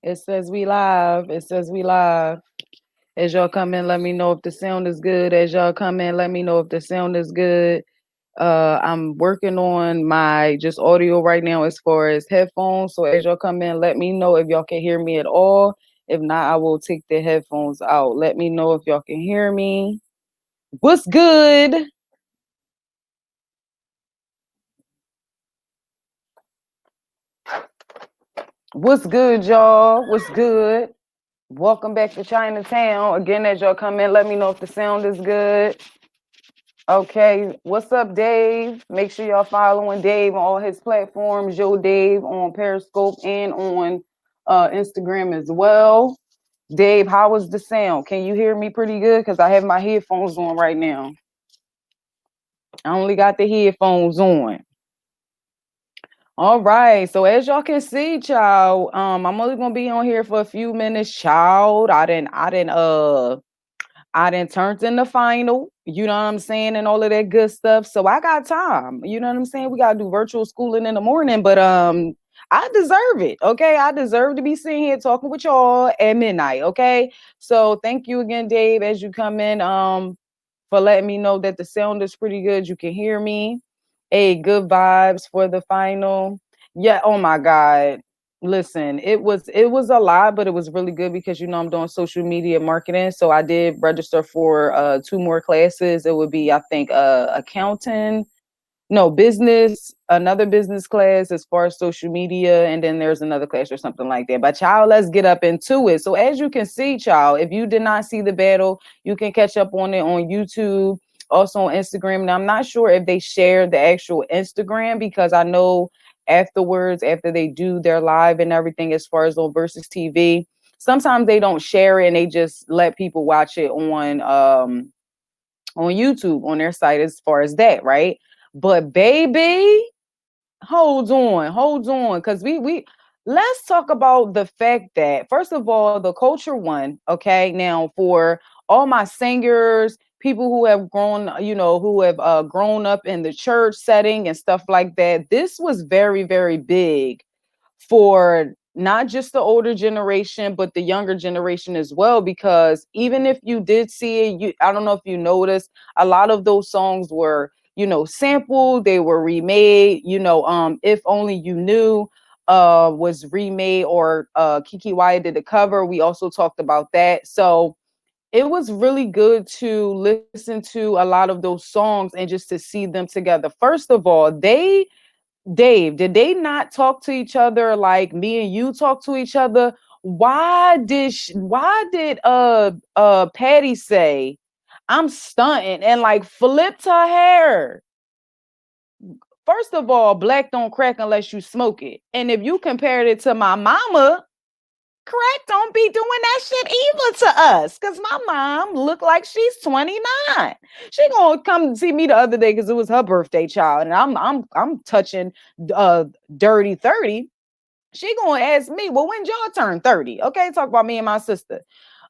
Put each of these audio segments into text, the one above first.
It says we live. It says we live. As y'all come in, let me know if the sound is good. As y'all come in, let me know if the sound is good. I'm working on my just audio right now as far as headphones. So as y'all come in, let me know if y'all can hear me at all. If not, I will take the headphones out. Let me know if y'all can hear me. What's good? What's good, y'all? What's good? Welcome back to Chinatown. Again, as y'all come in, let me know if the sound is good. Okay, what's up, Dave? Make sure y'all following Dave on all his platforms. Yo, Dave on Periscope and on Instagram as well. Dave, how is the sound? Can you hear me pretty good? Because I have my headphones on right now. I only got the headphones on. All right. So as y'all can see, child, I'm only gonna be on here for a few minutes, child. I didn't turned in the final, you know what I'm saying, and all of that good stuff. So I got time. You know what I'm saying? We gotta do virtual schooling in the morning, but I deserve it. Okay. I deserve to be sitting here talking with y'all at midnight. Okay. So thank you again, Dave, as you come in, for letting me know that the sound is pretty good. You can hear me. Hey, good vibes for the final. Yeah, oh my God. Listen, it was a lot, but it was really good because I'm doing social media marketing. So I did register for two more classes. It would be, I think, accounting, no, business, another business class as far as social media, and then there's another class or something like that. But child, let's get up into it. So as you can see, child, if you did not see the battle, you can catch up on it on YouTube, also on Instagram. Now I'm not sure if they share the actual Instagram because I know afterwards, after they do their live and everything, as far as on Versus TV, sometimes they don't share it and they just let people watch it on YouTube on their site as far as that, right? But baby, hold on, because we let's talk about the fact that first of all, the culture one, okay, now for all my singers, people who have grown, who have grown up in the church setting and stuff like that, this was very, very big for not just the older generation but the younger generation as well, because even if you did see it, I don't know if you noticed, a lot of those songs were sampled, they were remade. If only you knew was remade, or Kiki Wyatt did a cover. We also talked about that. So it was really good to listen to a lot of those songs and just to see them together. First of all, Dave, did they not talk to each other like me and you talk to each other? Why did Patti say I'm stunting and like flipped her hair? First of all, black don't crack unless you smoke it. And if you compared it to my mama, crack don't be doing that shit either to us. Cause my mom look like she's 29. She gonna come see me the other day because it was her birthday, child, and I'm touching uh dirty 30. She gonna ask me, well, when y'all turn 30? Okay, talk about me and my sister.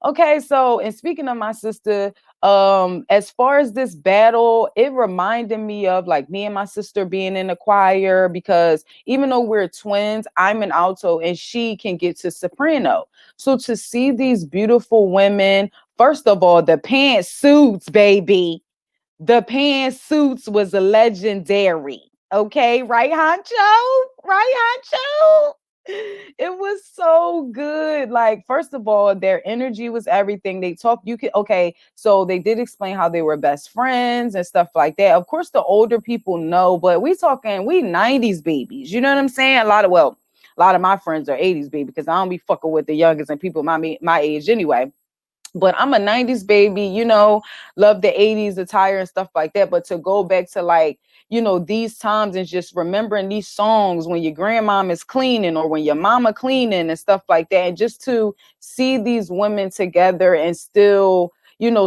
Okay, so and speaking of my sister, as far as this battle, it reminded me of like me and my sister being in the choir, because even though we're twins, I'm an alto and she can get to soprano. So to see these beautiful women, first of all, the pantsuits, baby, the pantsuits was legendary. Okay, right, Honcho? Right, Honcho? It was so good. Like, first of all, their energy was everything. They talked, okay, so they did explain how they were best friends and stuff like that. Of course, the older people know, but we 90s babies. You know what I'm saying? A lot of my friends are 80s baby because I don't be fucking with the youngest and people my age anyway. But I'm a 90s baby, love the 80s attire and stuff like that. But to go back to like, these times and just remembering these songs when your grandmom is cleaning or when your mama cleaning and stuff like that. And just to see these women together and still,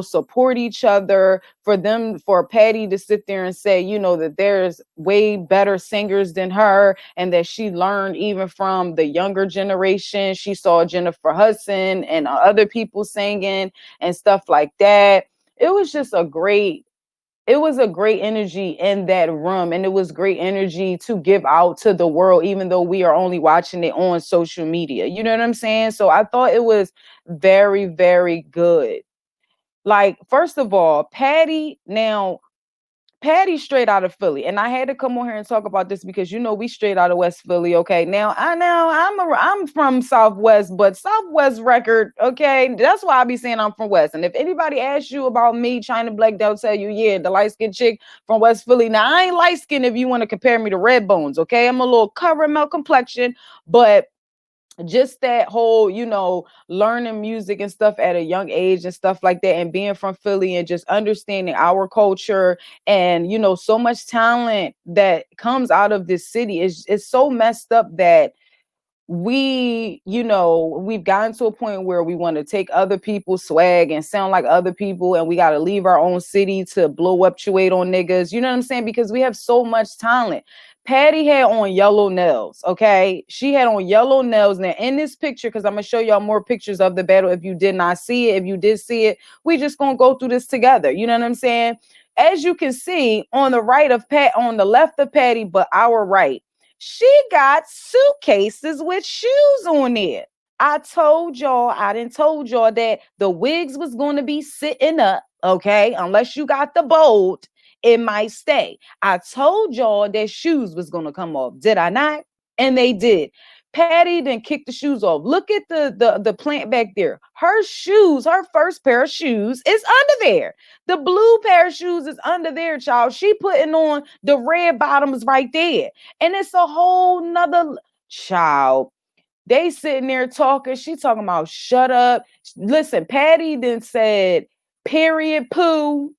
support each other, for Patti to sit there and say, that there's way better singers than her and that she learned even from the younger generation. She saw Jennifer Hudson and other people singing and stuff like that. It was just a great it was a great energy in that room, and it was great energy to give out to the world, even though we are only watching it on social media. You know what I'm saying? So I thought it was very, very good. Like, first of all, Patti straight out of Philly, and I had to come on here and talk about this because we straight out of West Philly. Okay, now I'm from Southwest, but Southwest record. Okay, that's why I be saying I'm from West. And if anybody asks you about me, China Black, they'll tell you, yeah, the light skinned chick from West Philly. Now I ain't light skinned if you want to compare me to Red Bones. Okay, I'm a little caramel complexion, but just that whole, learning music and stuff at a young age and stuff like that, and being from Philly and just understanding our culture and, so much talent that comes out of this city is so messed up that we've gotten to a point where we want to take other people's swag and sound like other people, and we got to leave our own city to blow up Chuate on niggas. You know what I'm saying? Because we have so much talent. Patti had on yellow nails. Okay, she had on yellow nails. Now in this picture, because I'm gonna show y'all more pictures of the battle. If you did not see it, if you did see it, we just gonna go through this together. You know what I'm saying? As you can see on the right of on the left of Patti, but our right, she got suitcases with shoes on it. I didn't told y'all that the wigs was going to be sitting up, okay? Unless you got the bold, it might stay. I told y'all that shoes was going to come off. Did I not? And they did. Patti then kicked the shoes off. Look at the plant back there. Her shoes, her first pair of shoes is under there. The blue pair of shoes is under there, child. She putting on the red bottoms right there. And it's a whole nother child. They sitting there talking. She talking about shut up. Listen, Patti then said, period poo.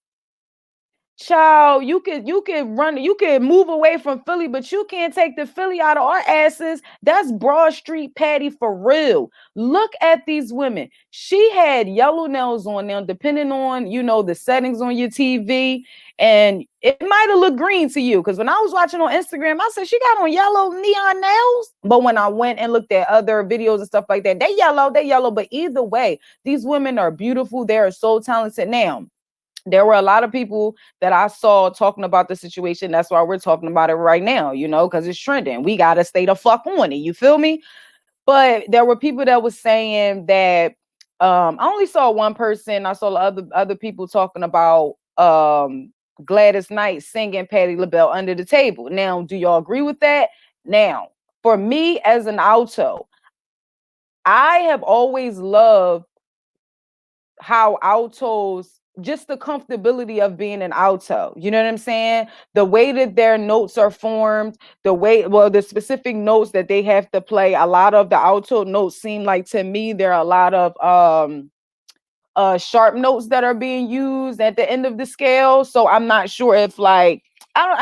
Child, you could move away from Philly, but you can't take the Philly out of our asses. That's Broad Street Patti for real. Look at these women. She had yellow nails on them, depending on the settings on your TV, and it might have looked green to you. Because when I was watching on Instagram, I said she got on yellow neon nails. But when I went and looked at other videos and stuff like that, they yellow. But either way, these women are beautiful. They are so talented. Now, there were a lot of people that I saw talking about the situation. That's why we're talking about it right now, because it's trending. We got to stay the fuck on it. You feel me? But there were people that was saying that I only saw one person. I saw other people talking about Gladys Knight singing Patti LaBelle under the table. Now, do y'all agree with that? Now, for me as an alto, I have always loved how altos, just the comfortability of being an alto. You know what I'm saying? The way that their notes are formed, the specific notes that they have to play. A lot of the alto notes seem like, to me, there are a lot of sharp notes that are being used at the end of the scale. So I'm not sure if I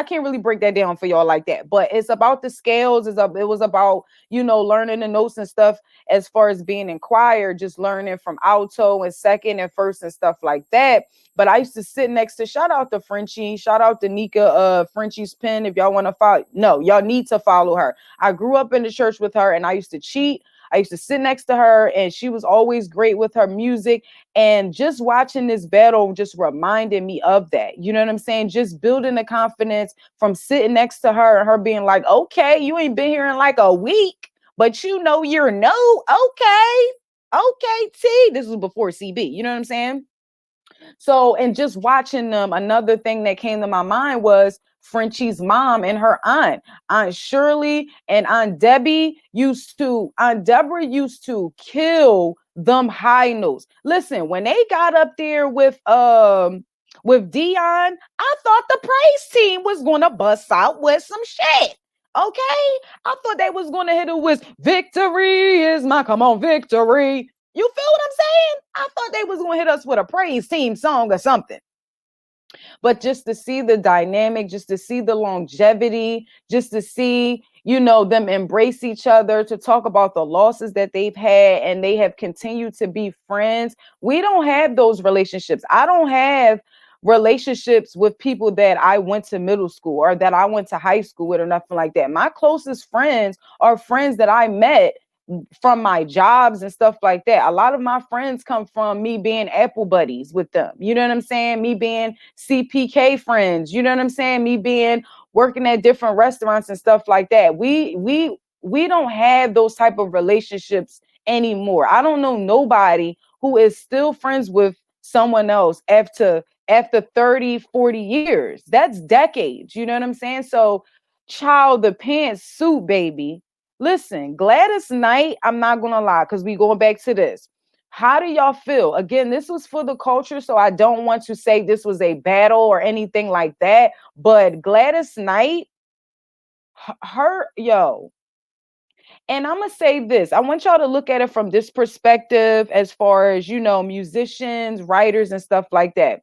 can't really break that down for y'all like that, but it's about the scales. It was about, learning the notes and stuff as far as being in choir, just learning from alto and second and first and stuff like that. But I used to sit next to, shout out to Frenchie, shout out to Nika, Frenchie's Pen. If y'all want to follow, no, y'all need to follow her. I grew up in the church with her, and I used to cheat. I used to sit next to her, and she was always great with her music. And just watching this battle just reminded me of that. You know what I'm saying? Just building the confidence from sitting next to her and her being like, okay, you ain't been here in like a week, but you're no, okay, T. This was before CB. You know what I'm saying? So, and just watching them, another thing that came to my mind was Frenchie's mom and her Aunt Shirley and Aunt Deborah used to kill them high notes. Listen, when they got up there with Dion, I thought the praise team was gonna bust out with some shit. Okay, I thought they was gonna hit it with victory is my, come on, victory. You feel what I'm saying? I thought they was gonna hit us with a praise team song or something. But just to see the dynamic, just to see the longevity, just to see, them embrace each other, to talk about the losses that they've had, and they have continued to be friends. We don't have those relationships. I don't have relationships with people that I went to middle school or that I went to high school with or nothing like that. My closest friends are friends that I met from my jobs and stuff like that. A lot of my friends come from me being Apple buddies with them. You know what I'm saying? Me being CPK friends. You know what I'm saying? Me being working at different restaurants and stuff like that. We don't have those type of relationships anymore. I don't know nobody who is still friends with someone else after 30, 40 years. That's decades. You know what I'm saying? So, child, the pantsuit, baby. Listen, Gladys Knight, I'm not gonna lie, because we going back to this. How do y'all feel? Again, this was for the culture, so I don't want to say this was a battle or anything like that. But Gladys Knight, her, yo, and I'm gonna say this. I want y'all to look at it from this perspective, as far as musicians, writers, and stuff like that.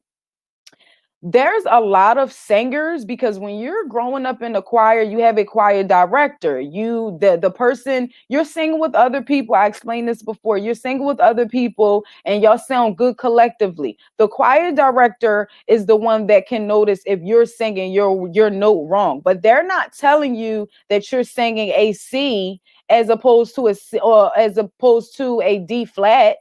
There's a lot of singers, because when you're growing up in the choir, you have a choir director. The person, you're singing with other people. I explained this before. You're singing with other people and y'all sound good collectively. The choir director is the one that can notice if you're singing your note wrong, but they're not telling you that you're singing a C as opposed to a C, or as opposed to a D flat.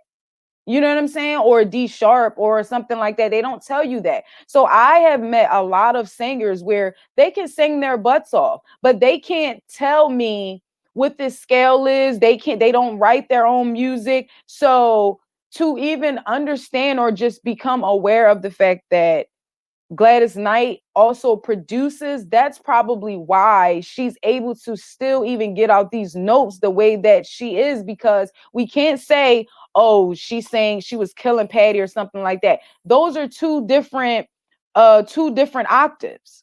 You know what I'm saying? Or a D sharp or something like that. They don't tell you that. So I have met a lot of singers where they can sing their butts off, but they can't tell me what this scale is. They don't write their own music. So to even understand or just become aware of the fact that Gladys Knight also produces, that's probably why she's able to still even get out these notes the way that she is, because we can't say, oh, she's saying she was killing Patti or something like that. Those are two different octaves.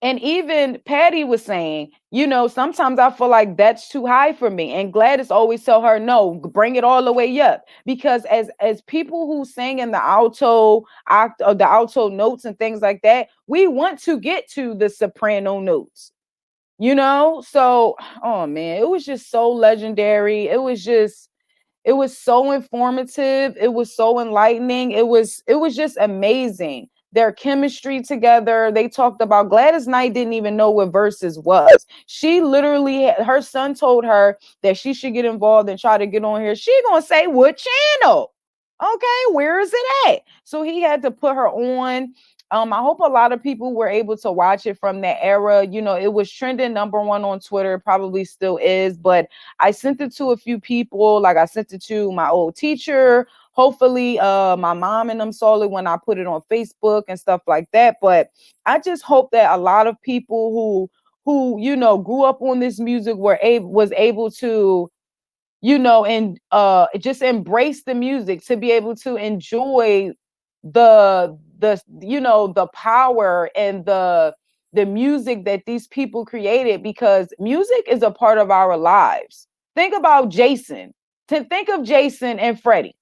And even Patti was saying, sometimes I feel like that's too high for me. And Gladys always tell her, no, bring it all the way up. Because as people who sing in the the alto notes and things like that, we want to get to the soprano notes. So, oh man, it was just so legendary. It was so informative. It was so enlightening. It was just amazing. Their chemistry together. They talked about, Gladys Knight didn't even know what Verzuz was. She literally, her son told her that she should get involved and try to get on here. She gonna say, what channel? Okay, where is it at? So he had to put her on. I hope a lot of people were able to watch it from that era. It was trending number one on Twitter, probably still is, but I sent it to a few people. Like, I sent it to my old teacher. Hopefully, my mom and them saw it when I put it on Facebook and stuff like that. But I just hope that a lot of people who grew up on this music was able to and just embrace the music, to be able to enjoy the power and the music that these people created, because music is a part of our lives. Think about Jason. Think of Jason and Freddie,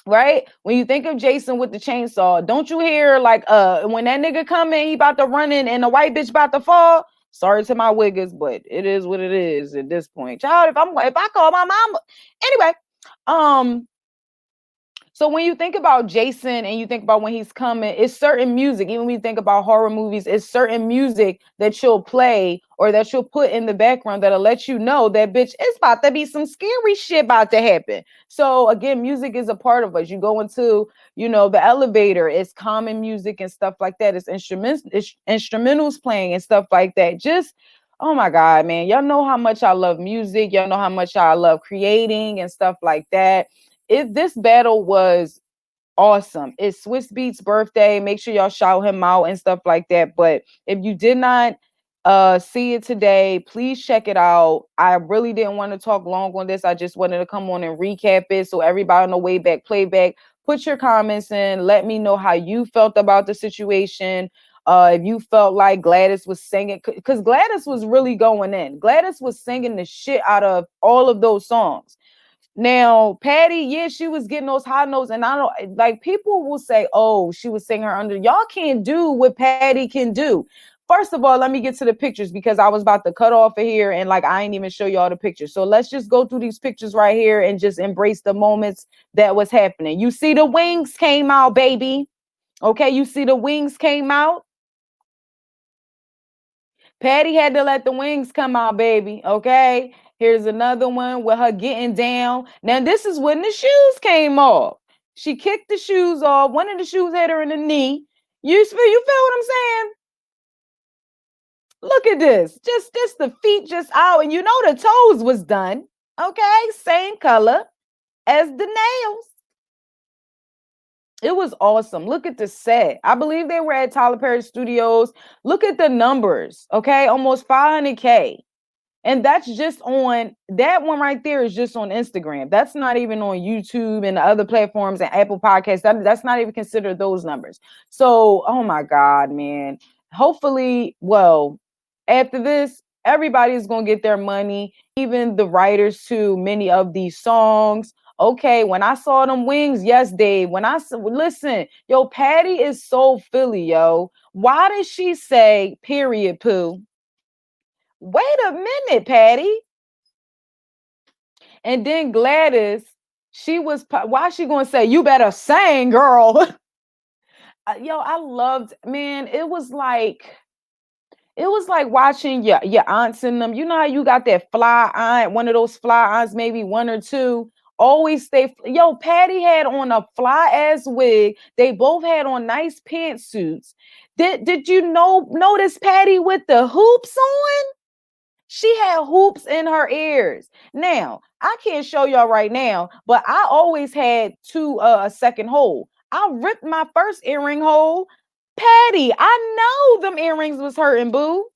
right? When you think of Jason with the chainsaw, don't you hear, like, when that nigga come in, he about to run in and the white bitch about to fall? Sorry to my wiggers, but it is what it is at this point. Child, if I call my mom. Anyway, um so when you think about Jason and you think about when he's coming, it's certain music. Even when you think about horror movies, it's certain music that you'll play or that you'll put in the background that'll let you know that, bitch, it's about to be some scary shit about to happen. So again, music is a part of us. You go into, the elevator, it's common music and stuff like that. It's instrumentals playing and stuff like that. Just, oh my God, man. Y'all know how much I love music. Y'all know how much I love creating and stuff like that. If this battle was awesome. It's Swiss Beats birthday. Make sure y'all shout him out and stuff like that. But if you did not see it today, please check it out. I really didn't want to talk long on this. I just wanted to come on and recap it so everybody on the way back, playback, put your comments in. Let me know how you felt about the situation. If you felt like Gladys was singing, because Gladys was really going in. Gladys was singing the shit out of all of those songs. Now, Patti, yeah, she was getting those high notes, and I don't, like, people will say, oh, she was singing her under. Y'all can't do what Patti can do. First of all, let me get to the pictures, because I was about to cut off of here and, like, I ain't even show y'all the pictures. So let's just go through these pictures right here and just embrace the moments that was happening. You see the wings came out, baby. Okay, you see the wings came out. Patti had to let the wings come out, baby. Okay. Here's another one with her getting down. Now, this is when the shoes came off. She kicked the shoes off. One of the shoes hit her in the knee. You feel what I'm saying? Look at this. Just the feet just out. And you know the toes was done. Okay, same color as the nails. It was awesome. Look at the set. I believe they were at Tyler Perry Studios. Look at the numbers. Okay, almost 500K. And that's just on that one right there is just on Instagram. That's not even on YouTube and the other platforms and Apple Podcasts. That's not even considered those numbers. So, oh my God, man. Hopefully, well, after this, everybody is going to get their money, even the writers to many of these songs. Okay, when I saw them wings, yes, Dave. When I listen, yo, Patti is so Philly, yo. Why did she say period poo? Wait a minute, Patti. And then Gladys, she was, why is she going to say, you better sing, girl? Yo, I loved, man, it was like watching your aunts in them. You know how you got that fly aunt, one of those fly aunts, maybe one or two, always stay. Yo, Patti had on a fly ass wig. They both had on nice pantsuits. Did you notice Patti with the hoops on? She had hoops in her ears. Now, I can't show y'all right now, but I always had a second hole. I ripped my first earring hole. Patti, I know them earrings was hurting, boo.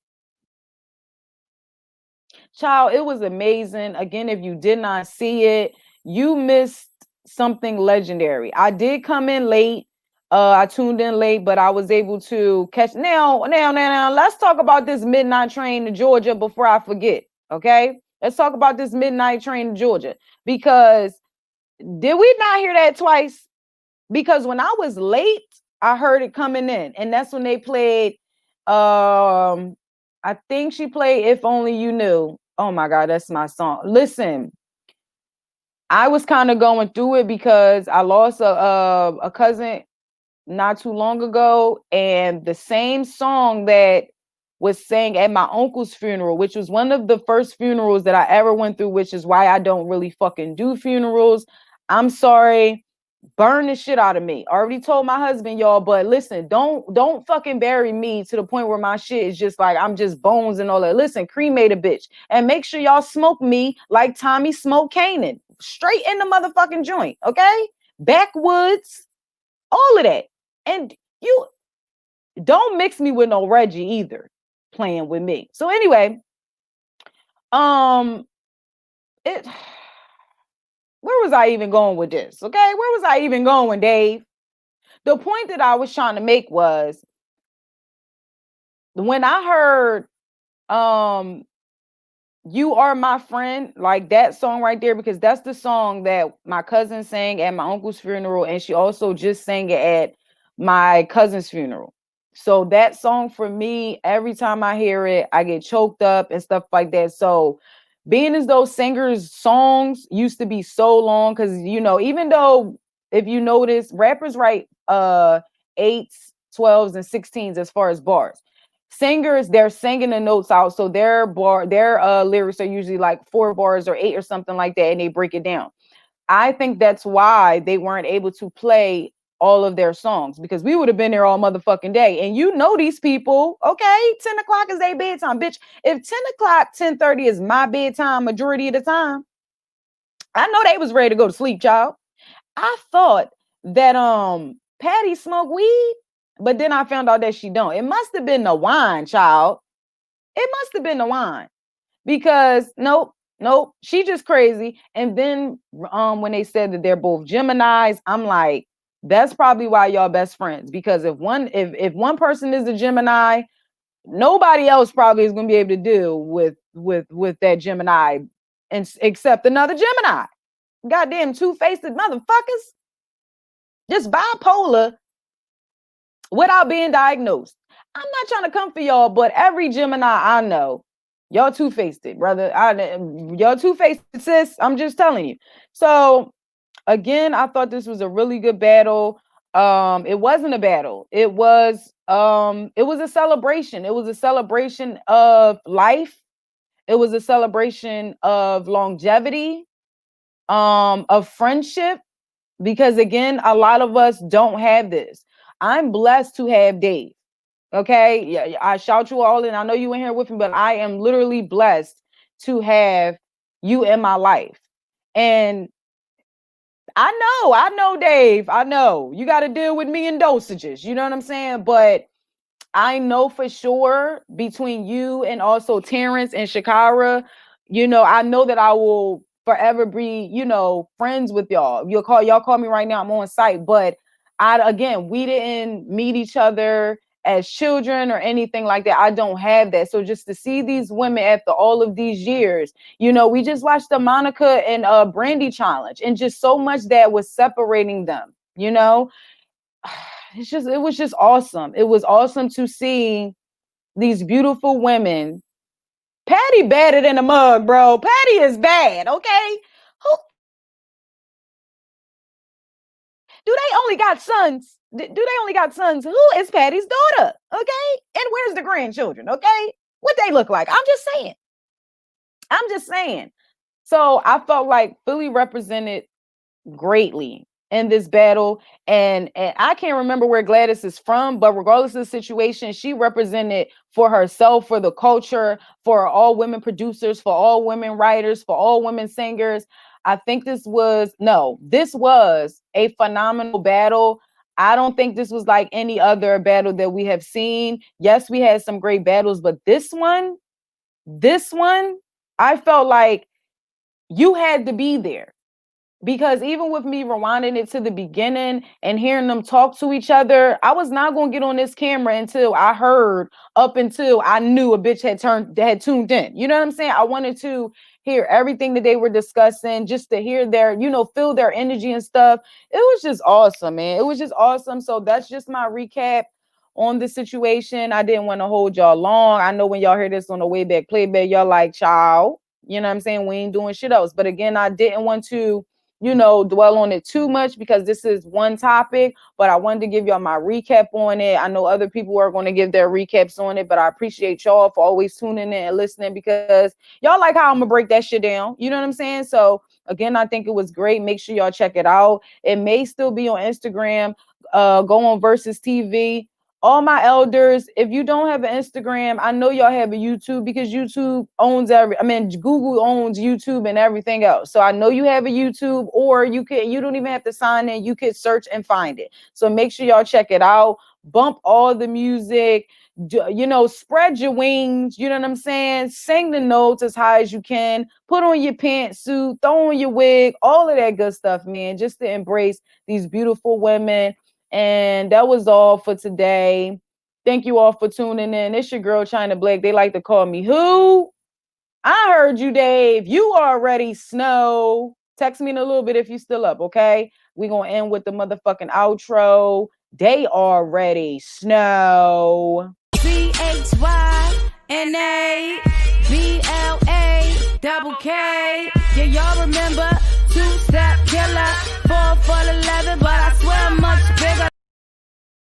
Child, it was amazing. Again, if you did not see it, you missed something legendary. I did come in late. I tuned in late, but I was able to catch. Now, let's talk about this midnight train to Georgia before I forget. Okay, let's talk about this midnight train to Georgia, because did we not hear that twice? Because when I was late, I heard it coming in, and that's when they played. I think she played "If Only You Knew." Oh my God, that's my song. Listen, I was kind of going through it because I lost a cousin not too long ago, and the same song that was sang at my uncle's funeral, which was one of the first funerals that I ever went through, which is why I don't really fucking do funerals. I'm sorry. Burn the shit out of me. I already told my husband, y'all, but listen, don't fucking bury me to the point where my shit is just like I'm just bones and all that. Listen, cremate a bitch, and make sure y'all smoke me like Tommy smoked Kanan, straight in the motherfucking joint, okay? Backwoods, all of that. And you don't mix me with no Reggie either, playing with me. So anyway, it where was I even going with this? Okay, where was I even going, Dave? The point that I was trying to make was when I heard You Are My Friend, like that song right there, because that's the song that my cousin sang at my uncle's funeral, and she also just sang it at my cousin's funeral. So that song for me, every time I hear it, I get choked up and stuff like that. So being as though singers' songs used to be so long, because even though if you notice, rappers write 8s, 12s, and 16s as far as bars. Singers, they're singing the notes out, so their lyrics are usually like 4 bars or 8 or something like that, and they break it down. I think that's why they weren't able to play all of their songs, because we would have been there all motherfucking day. And these people, okay, 10 o'clock is their bedtime, bitch. If 10 o'clock, 10:30 is my bedtime majority of the time, I know they was ready to go to sleep, child. I thought that Patti smoked weed, but then I found out that she don't. It must have been the wine, child. It must have been the wine, because nope, she just crazy. And then when they said that they're both Geminis, I'm like, that's probably why y'all best friends, because if one person is a Gemini, nobody else probably is going to be able to deal with that Gemini, and except another Gemini. Goddamn two-faced motherfuckers, just bipolar without being diagnosed. I'm not trying to come for y'all, but every Gemini I know, y'all two-faced it, brother. Y'all two-faced it, sis. I'm just telling you. So again, I thought this was a really good battle. It wasn't a battle. It was a celebration. It was a celebration of life It was a celebration of longevity, of friendship, because again, a lot of us don't have this. I'm blessed to have Dave. Okay. Yeah, I shout you all, and I know you in here with me, but I am literally blessed to have you in my life. And I know, Dave. I know you got to deal with me in dosages. You know what I'm saying? But I know for sure between you and also Terrence and Shakira, I know that I will forever be, friends with y'all. Y'all call me right now. I'm on site, but we didn't meet each other as children or anything like that. I don't have that. So just to see these women after all of these years, we just watched the Monica and Brandy challenge, and just so much that was separating them, it was just awesome. It was awesome to see these beautiful women. Patti better than a mug, bro. Patti is bad, okay? Who do they only got sons? Do they only got sons? Who is Patti's daughter? Okay? And where's the grandchildren? Okay? What they look like? I'm just saying. So I felt like Philly represented greatly in this battle, and I can't remember where Gladys is from, but regardless of the situation, she represented for herself, for the culture, for all women producers, for all women writers, for all women singers. I think this was a phenomenal battle. I don't think this was like any other battle that we have seen. Yes, we had some great battles, but this one, I felt like you had to be there. Because even with me rewinding it to the beginning and hearing them talk to each other, I was not going to get on this camera until I knew a bitch had tuned in. You know what I'm saying? I wanted to hear everything that they were discussing, just to hear their, feel their energy and stuff. It was just awesome, man. It was just awesome. So that's just my recap on the situation. I didn't want to hold y'all long. I know when y'all hear this on the way back playback, y'all like, child, you know what I'm saying? We ain't doing shit else. But again, I didn't want to dwell on it too much because this is one topic, but I wanted to give y'all my recap on it. I know other people are going to give their recaps on it, but I appreciate y'all for always tuning in and listening, because y'all like how I'm gonna break that shit down. You know what I'm saying? So again, I think it was great. Make sure y'all check it out. It may still be on Instagram. Go on Verzuz TV. All my elders, if you don't have an Instagram, I know y'all have a YouTube, because YouTube owns Google owns YouTube and everything else. So I know you have a YouTube, or you don't even have to sign in. You could search and find it. So make sure y'all check it out. Bump all the music, spread your wings. You know what I'm saying? Sing the notes as high as you can. Put on your pantsuit, throw on your wig, all of that good stuff, man, just to embrace these beautiful women. And that was all for today. Thank you all for tuning in. It's your girl, China Blake. They like to call me who? I heard you, Dave. You already snow. Text me in a little bit if you still up, okay? We're going to end with the motherfucking outro. They already snow. CHYNABLAK. Yeah, y'all remember 2-Step Killer, 4 for 11, but I